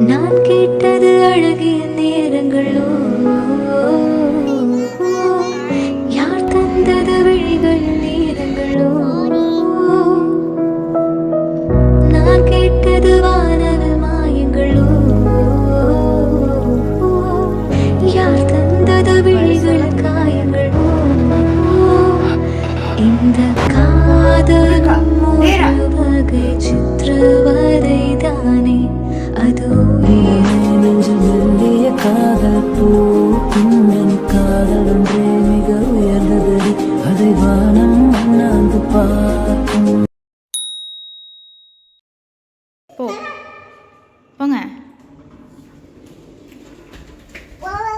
நான் கேட்டது அழகிய நேரங்களோ, யார் தந்தது விழிகள் நேரங்களோ, நான் கேட்டது வானக மாயங்களோ, யார் தந்தது விழிகள் காயங்களோ, இந்த காதலும் ஒரு வகை சித்திரவதை தானே, அது மெல்லிய காதல் பூ பின்னணி காதல் ஒன்றே மிக உயர்ந்ததடி, அதை வானம் அண்ணாந்து பார்க்கும். போங்க.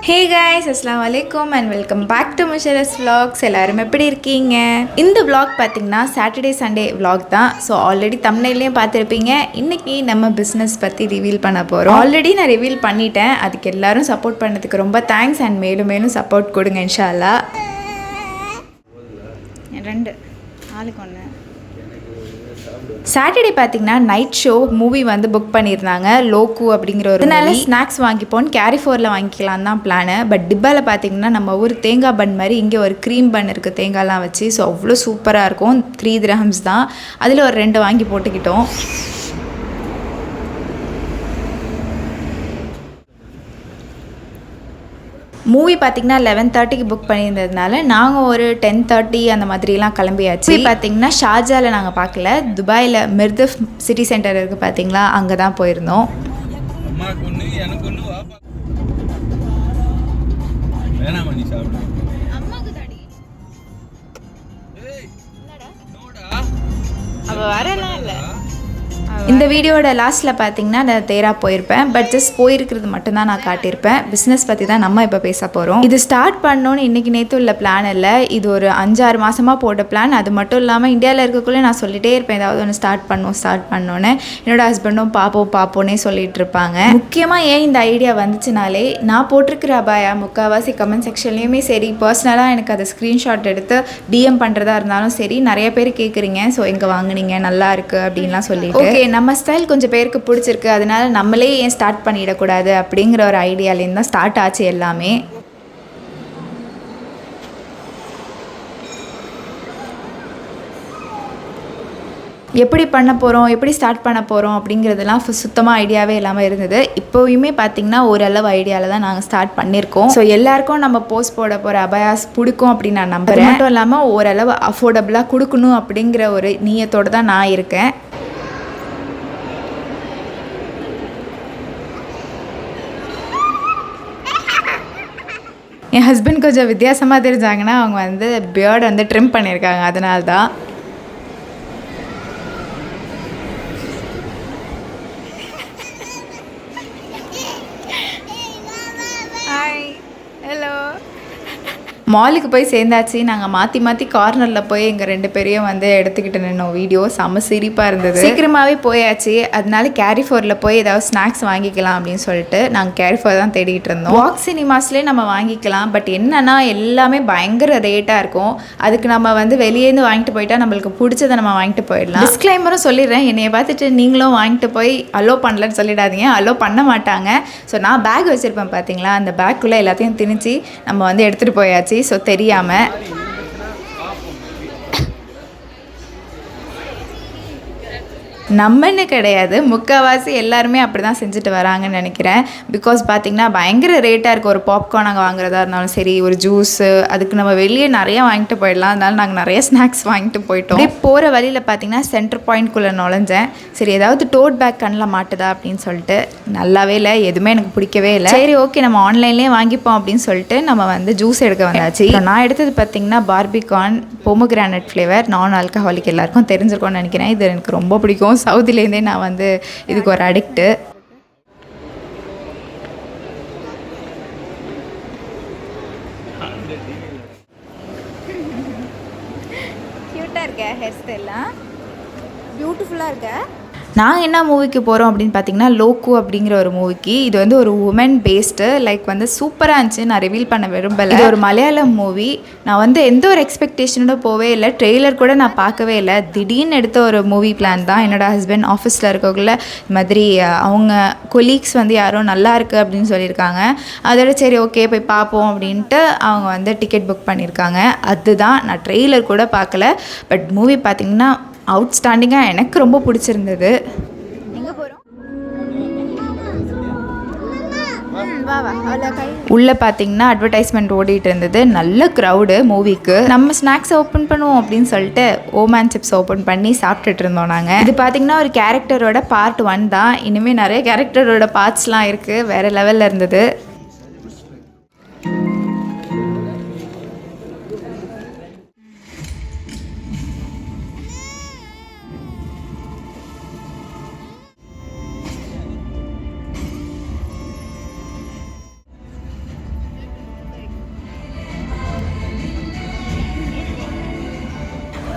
ஹே கைஸ், அஸ்ஸலாமு அலைக்கும் and welcome back to Musharas vlogs. எல்லாரும் எப்படி இருக்கீங்க? இந்த vlog பார்த்தீங்கன்னா சாட்டர்டே சண்டே vlog தான். ஸோ ஆல்ரெடி தம்ப்நெயிலையும் பார்த்துருப்பீங்க. இன்றைக்கி நம்ம பிஸ்னஸ் பற்றி ரிவீல் பண்ண போகிறோம். ஆல்ரெடி நான் ரிவீல் பண்ணிட்டேன். அதுக்கு எல்லாரும் சப்போர்ட் பண்ணதுக்கு ரொம்ப தேங்க்ஸ் அண்ட் மேலும் மேலும் சப்போர்ட் கொடுங்க இன்ஷா அல்லாஹ். 2 ஆளுக்கு 1. சாட்டர்டே பார்த்தீங்கன்னா நைட் ஷோ மூவி வந்து புக் பண்ணியிருந்தாங்க, லோக்கு அப்படிங்கிற ஒரு. அதனால ஸ்நாக்ஸ் வாங்கிப்போன்னு கேரிஃபோரில் வாங்கிக்கலாம் தான் பிளானு. பட் டிப்பாவில் பார்த்தீங்கன்னா நம்ம ஊர் தேங்காய் பன் மாதிரி இங்கே ஒரு க்ரீம் பன் இருக்குது தேங்காய்லாம் வச்சு. ஸோ அவ்வளோ சூப்பராக இருக்கும். 3 dirhams தான். அதில் ஒரு 2 வாங்கி போட்டுக்கிட்டோம். மூவி பார்த்திங்கன்னா 11:30க்கு புக் பண்ணியிருந்ததுனால நாங்கள் ஒரு 10:30 அந்த மாதிரிலாம் கிளம்பியாச்சு. பார்த்திங்கன்னா ஷார்ஜாவில் நாங்கள் பார்க்கல, துபாயில் மிர்தஃப் சிட்டி சென்டர் இருக்குது பார்த்திங்களா, அங்கே தான் போயிருந்தோம். இந்த வீடியோட லாஸ்ட்டில் பார்த்தீங்கன்னா நான் தேரா போயிருப்பேன். பட் ஜஸ்ட் போயிருக்கிறது மட்டும்தான் நான் காட்டியிருப்பேன். பிஸ்னஸ் பற்றி தான் நம்ம இப்போ பேச போகிறோம். இது ஸ்டார்ட் பண்ணோன்னு இன்றைக்கி நேற்று உள்ள பிளான் இல்லை. இது ஒரு 5-6 மாதமாக போட்ட பிளான். அது மட்டும் இல்லாமல் இந்தியாவில் இருக்கக்குள்ளே நான் சொல்லிகிட்டே இருப்பேன் ஏதாவது ஒன்று ஸ்டார்ட் பண்ணோன்னு. என்னோடய ஹஸ்பண்டும் பார்ப்போன்னே சொல்லிட்டு இருப்பாங்க. முக்கியமாக ஏன் இந்த ஐடியா வந்துச்சுனாலே, நான் போட்டிருக்கிற அபாயா முக்கால்வாசி கமெண்ட் செக்ஷன்லேயுமே சரி, பர்சனலாக எனக்கு அதை ஸ்க்ரீன்ஷாட் எடுத்து டிஎம் பண்ணுறதா இருந்தாலும் சரி, நிறைய பேர் கேட்குறீங்க. ஸோ எங்கே வாங்குனீங்க, நல்லா இருக்குது அப்படின்லாம் சொல்லிட்டு. ஓகே, நம்ம ஸ்டைல் கொஞ்சம் பேருக்கு பிடிச்சிருக்கு, அதனால நம்மளே ஏன் ஸ்டார்ட் பண்ணிடக்கூடாது அப்படிங்கிற ஒரு ஐடியாலேருந்து தான் ஸ்டார்ட் ஆச்சு எல்லாமே. எப்படி பண்ண போகிறோம், எப்படி ஸ்டார்ட் பண்ண போகிறோம் அப்படிங்கிறதுலாம் சுத்தமாக ஐடியாவே இல்லாமல் இருந்தது. இப்போயுமே பார்த்திங்கன்னா ஓரளவு ஐடியாவில் தான் நாங்கள் ஸ்டார்ட் பண்ணியிருக்கோம். ஸோ எல்லாருக்கும் நம்ம போஸ்ட் போட போகிற அபாயாஸ் பிடிக்கும் அப்படின்னு நான் நம்புகிறேன். மட்டும் இல்லாமல் ஓரளவு அஃபோர்டபுளாக கொடுக்கணும் அப்படிங்கிற ஒரு நியத்தோடு தான் நான் இருக்கேன். என் ஹஸ்பண்ட் கொஞ்சம் வித்தியாசமாக தெரிஞ்சாங்கன்னா அவங்க வந்து பியர்டு வந்து ட்ரிம் பண்ணியிருக்காங்க, அதனால தான். Hi, hello. மாலுக்கு போய் சேர்ந்தாச்சு. நாங்கள் மாற்றி கார்னரில் போய் எங்கள் 2 பேரையும் வந்து எடுத்துக்கிட்டு நின்னோம். வீடியோ செம்ம சிரிப்பாக இருந்தது. சீக்கிரமாகவே போயாச்சு. அதனால கேரிஃபோரில் போய் ஏதாவது ஸ்நாக்ஸ் வாங்கிக்கலாம் அப்படின்னு சொல்லிட்டு நாங்கள் கேரிஃபோர் தான் தேடிட்டு இருந்தோம். வாக் சினிமாஸ்லேயே நம்ம வாங்கிக்கலாம். பட் என்னன்னா எல்லாமே பயங்கர ரேட்டாக இருக்கும். அதுக்கு நம்ம வந்து வெளியேருந்து வாங்கிட்டு போயிட்டா நம்மளுக்கு பிடிச்சதை நம்ம வாங்கிட்டு போயிடலாம். டிஸ்க்ளைமரும் சொல்லிடுறேன், என்னைய பார்த்துட்டு நீங்களும் வாங்கிட்டு போய் அலோ பண்ணலன்னு சொல்லிடாதீங்க. அலோ பண்ண மாட்டாங்க. ஸோ நான் பேக் வச்சுருப்பேன் பார்த்தீங்களா, அந்த பேக்குள்ளே எல்லாத்தையும் திணிச்சு நம்ம வந்து எடுத்துகிட்டு போயாச்சு. ஸோ தெரியாமல் நம்மன்னு கிடையாது, முக்கால்வாசி எல்லாருமே அப்படி தான் செஞ்சுட்டு வராங்கன்னு நினைக்கிறேன். பிகாஸ் பார்த்திங்கன்னா பயங்கர ரேட்டாக இருக்குது. ஒரு பாப்கார்ன் நாங்கள் வாங்குறதா இருந்தாலும் சரி, ஒரு ஜூஸு, அதுக்கு நம்ம வெளியே நிறையா வாங்கிட்டு போயிடலாம். அதனால நாங்கள் நிறைய ஸ்நாக்ஸ் வாங்கிட்டு போயிட்டோம். அப்படியே போகிற வழியில் பார்த்திங்கன்னா சென்டர் பாயிண்ட்குள்ளே நுழைஞ்சேன். சரி ஏதாவது டோட் பேக் கண்ணில் மாட்டுதா அப்படின்னு சொல்லிட்டு. நல்லாவே இல்லை, எதுவுமே எனக்கு பிடிக்கவே இல்லை. சரி ஓகே, நம்ம ஆன்லைன்லேயே வாங்கிப்போம் அப்படின்னு சொல்லிட்டு நம்ம வந்து ஜூஸ் எடுக்க வந்தாச்சு. நான் எடுத்தது பார்த்திங்கன்னா பார்பிகான் பொமோகிரானட் ஃப்ளேவர், நான் ஆல்கஹாலிக். எல்லாருக்கும் தெரிஞ்சிருக்கோன்னு நினைக்கிறேன். இது எனக்கு ரொம்ப பிடிக்கும். சவுதிலேருந்தே நான் வந்து இதுக்கு ஒரு அடிக்ட்டு. க்யூட்டாக இருக்க ஹேர் ஸ்டைல்லாம், பியூட்டிஃபுல்லாக இருக்க. நாங்கள் என்ன மூவிக்கு போகிறோம் அப்படின்னு பார்த்தீங்கன்னா லோக்கு அப்படிங்கிற ஒரு மூவிக்கு. இது வந்து ஒரு உமன் பேஸ்டு, லைக் வந்து சூப்பராக இருந்துச்சு. நான் ரிவீல் பண்ண விரும்பலை. இது ஒரு மலையாளம் மூவி. நான் வந்து எந்த ஒரு எக்ஸ்பெக்டேஷனோட போவே இல்லை. ட்ரெய்லர் கூட நான் பார்க்கவே இல்லை. திடீர்னு எடுத்த ஒரு மூவி பிளான் தான். என்னோடய ஹஸ்பண்ட் ஆஃபீஸில் இருக்கக்குள்ள இது மாதிரி அவங்க கொலீக்ஸ் வந்து யாரோ நல்லா இருக்குது அப்படின்னு சொல்லியிருக்காங்க. அதோட சரி ஓகே போய் பார்ப்போம் அப்படின்ட்டு அவங்க வந்து டிக்கெட் புக் பண்ணியிருக்காங்க. அதுதான், நான் ட்ரெய்லர் கூட பார்க்கல. பட் மூவி பார்த்திங்கன்னா அவுட்ஸ்டாண்டிங்காக எனக்கு ரொம்ப பிடிச்சிருந்தது. எங்கே போகிறோம்? உள்ளே பார்த்தீங்கன்னா அட்வர்டைஸ்மெண்ட் ஓடிட்டு இருந்தது. நல்ல க்ரௌடு மூவிக்கு. நம்ம ஸ்நாக்ஸை ஓப்பன் பண்ணுவோம் அப்படின்னு சொல்லிட்டு ஓமேன் சிப்ஸ் ஓப்பன் பண்ணி சாப்பிட்டுட்டு இருந்தோம் நாங்கள். இது பார்த்தீங்கன்னா ஒரு கேரக்டரோட பார்ட் 1 தான். இனிமேல் நிறைய கேரக்டரோட பார்ட்ஸ்லாம் இருக்குது. வேறு லெவலில் இருந்தது.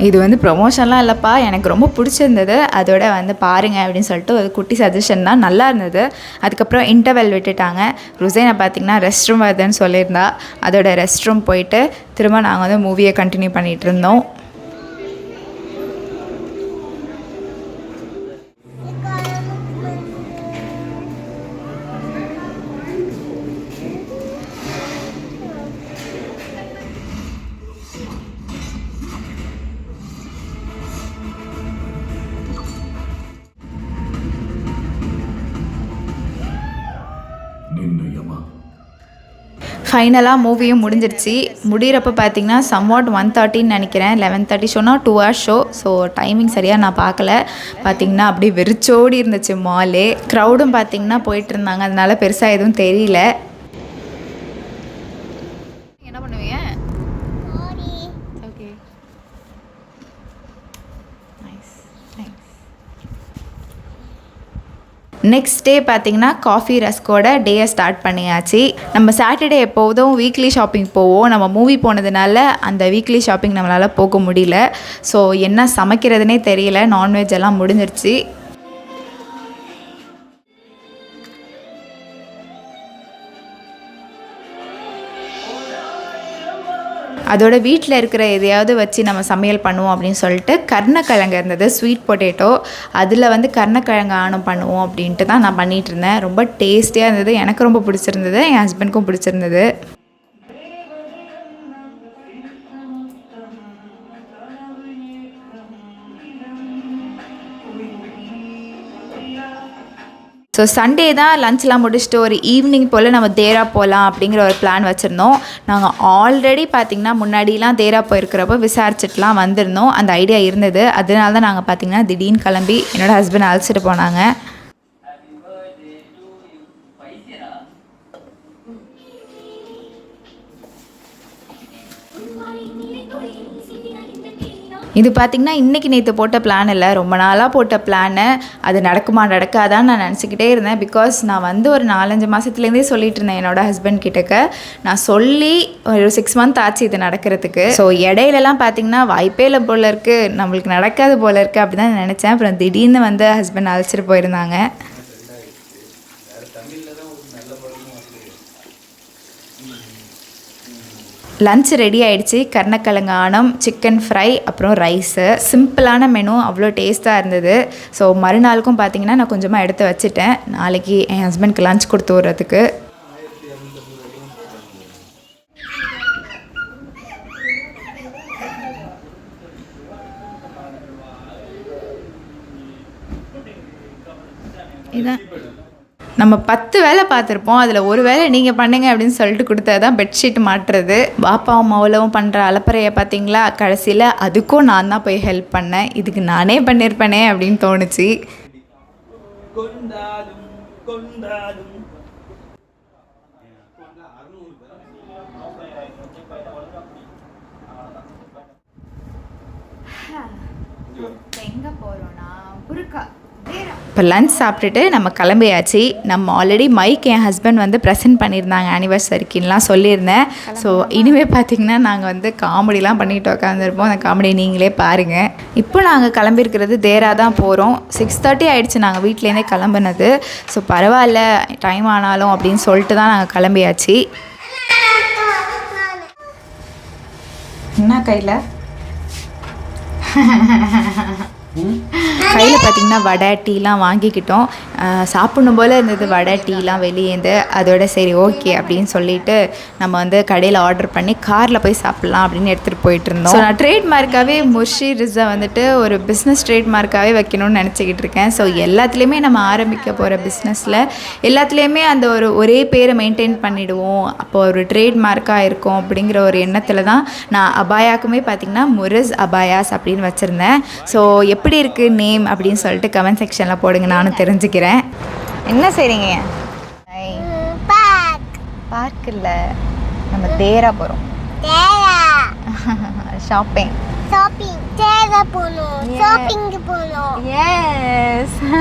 இது வந்து ப்ரொமோஷன்லாம் இல்லைப்பா, எனக்கு ரொம்ப பிடிச்சிருந்தது. அதோட வந்து பாருங்கள் அப்படின்னு சொல்லிட்டு ஒரு குட்டி சஜஷன் தான், நல்லா இருந்தது. அதுக்கப்புறம் இன்டர்வெல் விட்டுட்டாங்க. ருசைனை பார்த்திங்கன்னா ரெஸ்ட் ரூம் வருதுன்னு சொல்லியிருந்தா. அதோட ரெஸ்ட் ரூம் போயிட்டு திரும்ப நாங்கள் வந்து மூவியை கண்டினியூ பண்ணிகிட்டு இருந்தோம். ஃபைனலாக மூவியும் முடிஞ்சிருச்சு. முடிகிறப்ப பார்த்திங்கன்னா சம்வாட் 1:30ன்னு நினைக்கிறேன். 11:30 ஷோனா 2 hours ஷோ. ஸோ டைமிங் சரியாக நான் பார்க்கல. பார்த்திங்கன்னா அப்படியே வெறிச்சோடி இருந்துச்சு மாலே. க்ரௌடும் பார்த்திங்கன்னா போயிட்டு இருந்தாங்க. அதனால பெருசாக எதுவும் தெரியல. என்ன பண்ணுவீங்க? ஓகே, நெக்ஸ்ட் டே பார்த்திங்கன்னா காஃபி ரஸ்கோட டேயை ஸ்டார்ட் பண்ணியாச்சு. நம்ம சாட்டர்டே எப்போதும் வீக்லி ஷாப்பிங் போவோம். நம்ம மூவி போனதுனால அந்த வீக்லி ஷாப்பிங் நம்மளால் போக முடியல. ஸோ என்ன சமைக்கிறதுனே தெரியல. நான்வெஜ் எல்லாம் முடிஞ்சிருச்சு. அதோட வீட்டில் இருக்கிற எதையாவது வச்சு நம்ம சமையல் பண்ணுவோம் அப்படின்னு சொல்லிட்டு கருணக்கிழங்கு இருந்தது, ஸ்வீட் பொட்டேட்டோ. அதில் வந்து கருணக்கிழங்கு ஆணம் பண்ணுவோம் அப்படின்ட்டு தான் நான் பண்ணிகிட்டு இருந்தேன். ரொம்ப டேஸ்டியாக இருந்தது. எனக்கு ரொம்ப பிடிச்சிருந்தது, என் ஹஸ்பண்டுக்கும் பிடிச்சிருந்தது. ஸோ சண்டே தான் லன்ச்லாம் முடிச்சுட்டு ஒரு ஈவினிங் போல் நம்ம தேரா போகலாம் அப்படிங்கிற ஒரு பிளான் வச்சுருந்தோம். நாங்கள் ஆல்ரெடி பார்த்திங்கன்னா முன்னாடிலாம் தேரா போயிருக்கிறப்ப விசாரிச்சுட்டுலாம் வந்திருந்தோம். அந்த ஐடியா இருந்தது. அதனால தான் நாங்கள் பார்த்திங்கன்னா திடீர்னு கிளம்பி என்னோடய ஹஸ்பண்ட் அழைச்சிட்டு போனாங்க. இது பார்த்திங்கன்னா இன்றைக்கி நேற்று போட்ட பிளான் இல்லை, ரொம்ப நாளாக போட்ட பிளானு. அது நடக்குமா நடக்காதான்னு நான் நினச்சிக்கிட்டே இருந்தேன். பிகாஸ் நான் வந்து ஒரு 4-5 மாதத்துலேருந்தே சொல்லிட்டு இருந்தேன் என்னோடய ஹஸ்பண்ட் கிட்டக்க. நான் சொல்லி ஒரு 6 month ஆச்சு இது நடக்கிறதுக்கு. ஸோ இடையிலலாம் பார்த்திங்கன்னா வாய்ப்பே இல்லை போல் இருக்குது, நம்மளுக்கு நடக்காது போல் இருக்குது அப்படி தான் நினச்சேன். அப்புறம் திடீர்னு வந்து ஹஸ்பண்ட் அழைச்சிட்டு போயிருந்தாங்க. லன்ச் ரெடி ஆகிடுச்சு. கருணக்கிழங்கு ஆணம், சிக்கன் ஃப்ரை, அப்புறம் ரைஸு. சிம்பிளான மெனு, அவ்வளோ டேஸ்ட்டாக இருந்தது. ஸோ மறுநாளுக்கும் பார்த்திங்கன்னா நான் கொஞ்சமாக எடுத்து வச்சுட்டேன், நாளைக்கு என் ஹஸ்பண்ட்க்கு லன்ச் கொடுத்து விட்றதுக்கு. இதான் நம்ம 10 வேலை பார்த்துருப்போம், அதில் ஒரு வேலை நீங்கள் பண்ணுங்க அப்படின்னு சொல்லிட்டு கொடுத்தது தான் பெட்ஷீட் மாட்டுறது. பாப்பாவும் மவளவும் பண்ணுற அலப்பறையை பார்த்தீங்களா? கடைசியில் அதுக்கும் நான் தான் போய் ஹெல்ப் பண்ணேன். இதுக்கு நானே பண்ணியிருப்பேனே அப்படின்னு தோணுச்சு. எங்கே போகிறோன்னா புருக்கா இப்போ லஞ்ச் சாப்பிட்டுட்டு நம்ம கிளம்பியாச்சு. நம்ம ஆல்ரெடி மைக் என் ஹஸ்பண்ட் வந்து ப்ரெசென்ட் பண்ணியிருந்தாங்க ஆனிவர்சரிக்குலாம் சொல்லியிருந்தேன். ஸோ இனிமேல் பார்த்திங்கன்னா நாங்கள் வந்து காமெடிலாம் பண்ணிட்டு உட்காந்துருப்போம். அந்த காமெடி நீங்களே பாருங்கள். இப்போ நாங்கள் கிளம்பியிருக்கிறது தேரா தான் போகிறோம். 6:30 ஆகிடுச்சு நாங்கள் வீட்டிலேருந்தே கிளம்புனது. ஸோ பரவாயில்ல டைம் ஆனாலும் அப்படின்னு சொல்லிட்டு தான் நாங்கள் கிளம்பியாச்சு. என்ன கையில் பார்த்திங்கன்னா வடை டீலாம் வாங்கிக்கிட்டோம். சாப்பிடணும் போல் இருந்தது வடை டீலாம் வெளியேந்து. அதோட சரி ஓகே அப்படின்னு சொல்லிட்டு நம்ம வந்து கடையில் ஆர்டர் பண்ணி காரில் போய் சாப்பிட்லாம் அப்படின்னு எடுத்துகிட்டு போயிட்டு இருந்தோம். ஸோ நான் ட்ரேட்மார்க்காகவே முர்ஷி ரிஸை வந்துட்டு ஒரு பிஸ்னஸ் ட்ரேட்மார்க்காகவே வைக்கணும்னு நினச்சிக்கிட்டு இருக்கேன். ஸோ எல்லாத்துலேயுமே நம்ம ஆரம்பிக்க போகிற பிஸ்னஸில் எல்லாத்துலேயுமே அந்த ஒரே பேரை மெயின்டைன் பண்ணிவிடுவோம், அப்போ ஒரு ட்ரேட்மார்க்காக இருக்கும் அப்படிங்கிற ஒரு எண்ணத்தில் தான் நான் அபாயாக்குமே பார்த்திங்கன்னா முரிஸ் அபாயாஸ் அப்படின்னு வச்சுருந்தேன். ஸோ எப்படி இருக்குது நேம் அப்படின்னு சொல்லிட்டு கமெண்ட் செக்ஷனில் போடுங்க, நானும் தெரிஞ்சுக்கிறேன். என்ன செய்றீங்க? பார்க் இல்லை, நம்ம தேரா போகிறோம். ஷாப்பிங்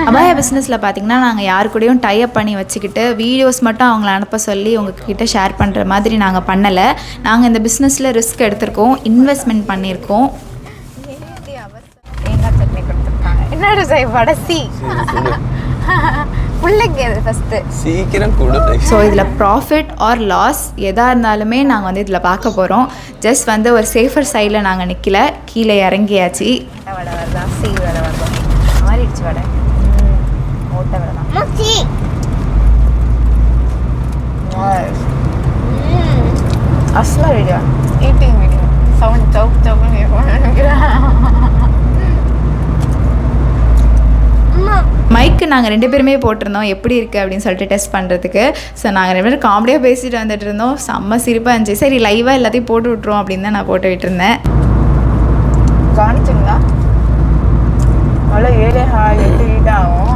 அபாயா பிஸ்னஸில் பார்த்தீங்கன்னா நாங்கள் யாரு கூடயும் டைப் பண்ணி வச்சுக்கிட்டு வீடியோஸ் மட்டும் அவங்கள அனுப்ப சொல்லி உங்ககிட்ட ஷேர் பண்ணுற மாதிரி நாங்கள் பண்ணலை. நாங்கள் இந்த பிஸ்னஸில் ரிஸ்க் எடுத்திருக்கோம், இன்வெஸ்ட்மெண்ட் பண்ணியிருக்கோம். தேங்காய் சட்னி கொடுத்துருக்காங்க. என்னோட வடசி பிள்ளைக்கு அது ஃபஸ்ட்டு சீக்கிரம் கொடு. ஸோ இதில் ப்ராஃபிட் ஆர் லாஸ் எதாக இருந்தாலுமே நாங்கள் வந்து இதில் பார்க்க போகிறோம். ஜஸ்ட் வந்து ஒரு சேஃபர் சைடில் நாங்கள் நிற்கல, கீழே இறங்கியாச்சு. வடை வருதா, சீ வடை வருதா, மாறிடுச்சு வடை, ஓட்ட வடை தான். Aslam video eating video sound சவுக் சவுக்குன்னு நினைக்கிறேன். மைக்கு நாங்கள் 2 பேருமே போட்டிருந்தோம் எப்படி இருக்குது அப்படின்னு சொல்லிட்டு டெஸ்ட் பண்ணுறதுக்கு. ஸோ நாங்கள் 2 பேரும் காமெடியாக பேசிட்டு வந்துட்டு இருந்தோம். செம்ம சிரிப்பாக இருந்துச்சு. சரி லைவாக எல்லாத்தையும் போட்டு விட்ருவோம் அப்படின்னு தான் நான் போட்டு விட்டுருந்தேன். காணிச்சுங்களா அவ்வளோ 7:08 8 ஆகும்.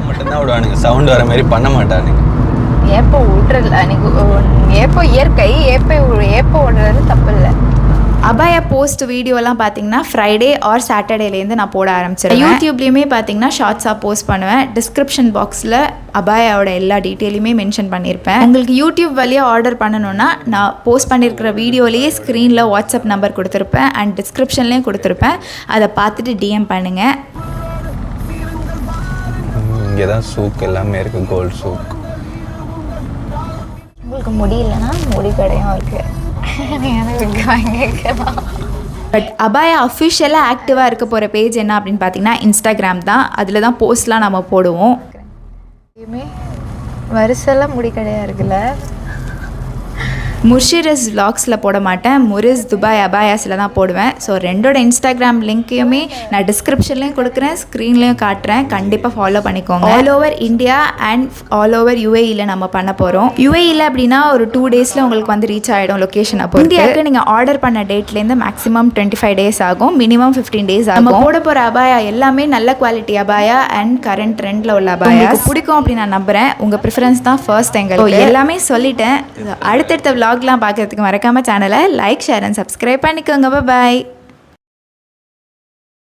மட்டும்தான் விடுவானுங்க, சவுண்ட் வர மாதிரி பண்ண மாட்டானுங்க. ஏப்போ விட்றல அன்றைக்கி, ஏப்போ இயற்கை, ஏப்போ விடுறது தப்பு இல்லை. அபாயா போஸ்ட் வீடியோலாம் பார்த்தீங்கன்னா ஃப்ரைடே ஆர் சாட்டர்டேலேருந்து நான் போட ஆரம்பிச்சிருவேன். யூடியூப்லேயுமே பார்த்தீங்கன்னா ஷார்ட்ஸாக போஸ்ட் பண்ணுவேன். டிஸ்கிரிப்ஷன் பாக்ஸில் அபாயாவோட எல்லா டீட்டெயிலுமே மென்ஷன் பண்ணியிருப்பேன். உங்களுக்கு யூடியூப் வழியாக ஆர்டர் பண்ணணுன்னா நான் போஸ்ட் பண்ணியிருக்கிற வீடியோலேயே ஸ்க்ரீனில் வாட்ஸ்அப் நம்பர் கொடுத்துருப்பேன் அண்ட் டிஸ்கிரிப்ஷன்லேயும் கொடுத்துருப்பேன். அதை பார்த்துட்டு டிஎம் பண்ணுங்கள். இங்கே தான் சூக் எல்லாமே இருக்குது, கோல்ட் சூக். உங்களுக்கு முடியலன்னா முடி கடையும் இருக்குது, பட் அபாயா அஃபிஷியலாக ஆக்டிவாக இருக்க போகிற பேஜ் என்ன அப்படின்னு பார்த்தீங்கன்னா இன்ஸ்டாகிராம் தான். அதில் தான் போஸ்ட்லாம் நம்ம போடுவோம். வரிசெல்லாம் முடி கடையாக இருக்குல்ல. முர்ஷிரஸ் vlogsல போட மாட்டேன், முரிஸ் துபாய் அபாயாஸில் தான் போடுவேன். ஸோ 2ஓட இன்ஸ்டாகிராம் லிங்க்கையுமே நான் டிஸ்கிரிப்ஷன்லேயும் கொடுக்குறேன், ஸ்க்ரீன்லேயும் காட்டுறேன். கண்டிப்பாக ஃபாலோ பண்ணிக்கோங்க. All over India and all over யூஏஇயில் நம்ம பண்ண போகிறோம். யூஏஇயில் அப்படின்னா ஒரு 2 டேஸில் உங்களுக்கு வந்து ரீச் ஆகிடும் லொக்கேஷன். அப்போ இந்தியாவுக்கு நீங்கள் ஆர்டர் பண்ண டேட்லேருந்து மேக்ஸிமம் 25 டேஸ் ஆகும், மினிமம் 15 டேஸ் ஆகும். நம்ம போட போகிற அபாயா எல்லாமே நல்ல குவாலிட்டி அபாயா அண்ட் கரண்ட் ட்ரெண்டில் உள்ள அபாயா பிடிக்கும் அப்படின்னு நான் நம்புகிறேன். உங்கள் ப்ரிஃபரன்ஸ் தான் ஃபர்ஸ்ட் எங்களுக்கு. எல்லாமே சொல்லிட்டேன். அடுத்தடுத்த vlogலாம் பார்க்கறதுக்கு மறக்காமல் சேனலை லைக், ஷேர் அண்ட் சப்ஸ்கிரைப் பண்ணிக்கோங்க. பாய்.